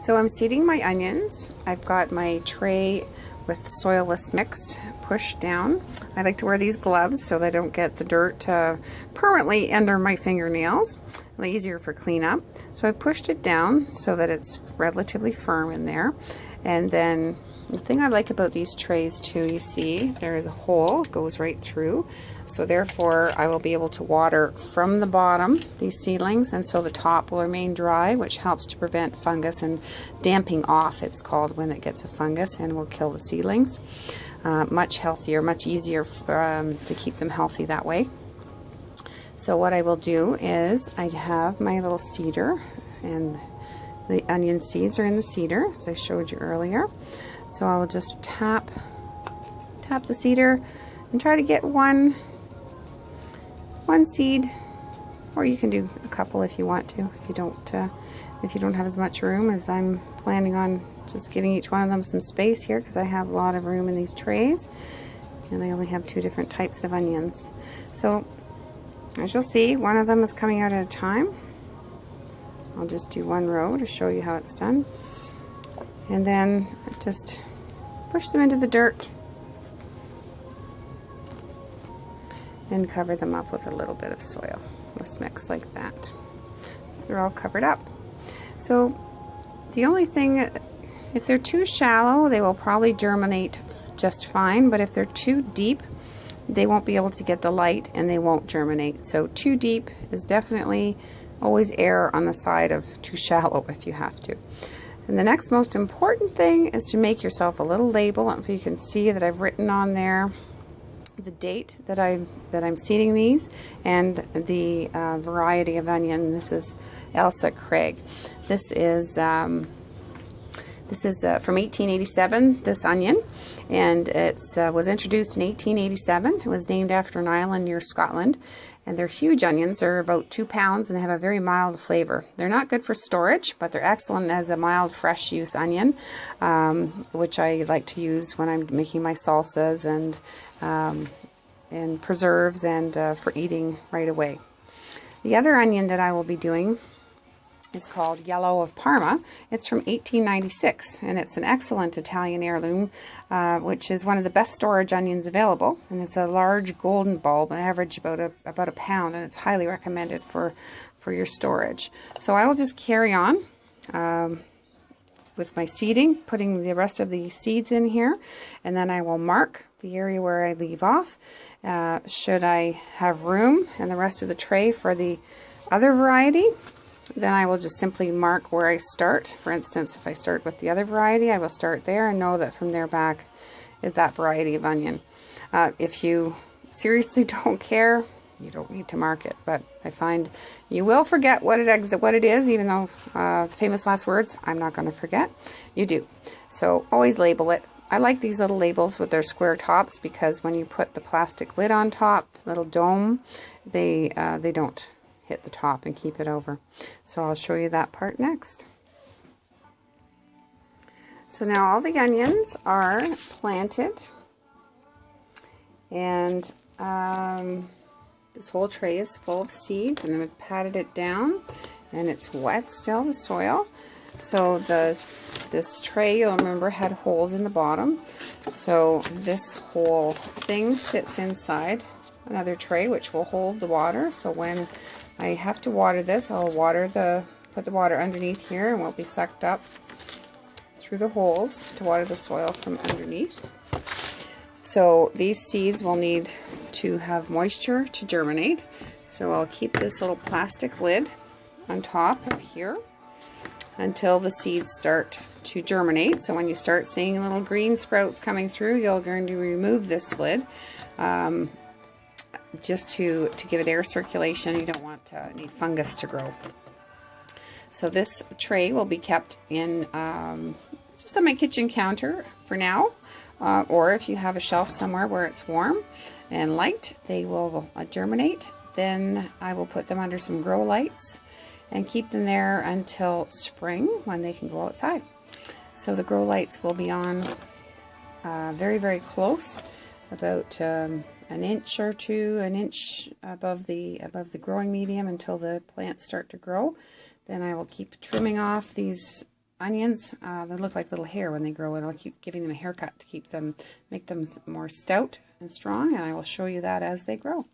So I'm seeding my onions. I've got my tray with the soilless mix pushed down. I like to wear these gloves so that I don't get the dirt permanently under my fingernails. Easier for cleanup. So I pushed it down so that it's relatively firm in there. And then the thing I like about these trays too, you see there is a hole, it goes right through. So therefore I will be able to water from the bottom these seedlings, and so the top will remain dry, which helps to prevent fungus and damping off, it's called, when it gets a fungus, and will kill the seedlings. Much healthier, much easier to keep them healthy that way. So what I will do is I have my little seeder, and the onion seeds are in the seeder as I showed you earlier. So I will just tap the seeder and try to get one seed, or you can do a couple if you want to, if you don't have as much room, as I'm planning on just giving each one of them some space here, because I have a lot of room in these trays and I only have 2 different types of onions. So as you'll see, one of them is coming out at a time. I'll just do 1 row to show you how it's done, and then just push them into the dirt and cover them up with a little bit of soil. Let's mix like that. They're all covered up. So the only thing, if they're too shallow, they will probably germinate just fine, but if they're too deep, they won't be able to get the light and they won't germinate. So too deep is definitely always err on the side of too shallow if you have to. And the next most important thing is to make yourself a little label. If you can see that I've written on there the date that I'm seeding these, and the variety of onion. This is Ailsa Craig. This is from 1887, this onion, and it was introduced in 1887. It was named after an island near Scotland, and they're huge onions. They're about 2 pounds and they have a very mild flavor. They're not good for storage, but they're excellent as a mild fresh use onion, which I like to use when I'm making my salsas and preserves, and for eating right away. The other onion that I will be doing is called Yellow of Parma. It's from 1896, and it's an excellent Italian heirloom, which is one of the best storage onions available. And it's a large golden bulb, an average about a pound, and it's highly recommended for your storage. So I will just carry on with my seeding, putting the rest of the seeds in here, and then I will mark the area where I leave off. Should I have room in the rest of the tray for the other variety, then I will just simply mark where I start. For instance, if I start with the other variety, I will start there and know that from there back is that variety of onion. If you seriously don't care, you don't need to mark it, but I find you will forget what it is, even though the famous last words, I'm not going to forget. You do. So always label it. I like these little labels with their square tops, because when you put the plastic lid on top, little dome, they don't hit the top and keep it over. So I'll show you that part next. So now all the onions are planted, and this whole tray is full of seeds, and I've patted it down, and it's wet still, the soil. So this tray, you'll remember, had holes in the bottom. So this whole thing sits inside another tray, which will hold the water. So when I have to water this, I'll put the water underneath here, and will be sucked up through the holes to water the soil from underneath. So these seeds will need to have moisture to germinate. So I'll keep this little plastic lid on top of here until the seeds start to germinate. So when you start seeing little green sprouts coming through, you're going to remove this lid, just to give it air circulation. You don't want any fungus to grow. So this tray will be kept in just on my kitchen counter for now, or if you have a shelf somewhere where it's warm and light, they will germinate. Then I will put them under some grow lights and keep them there until spring, when they can go outside. So the grow lights will be on very, very close, about an inch or two, an inch above the growing medium, until the plants start to grow. Then I will keep trimming off these onions, they look like little hair when they grow, and I'll keep giving them a haircut to make them more stout and strong, and I will show you that as they grow.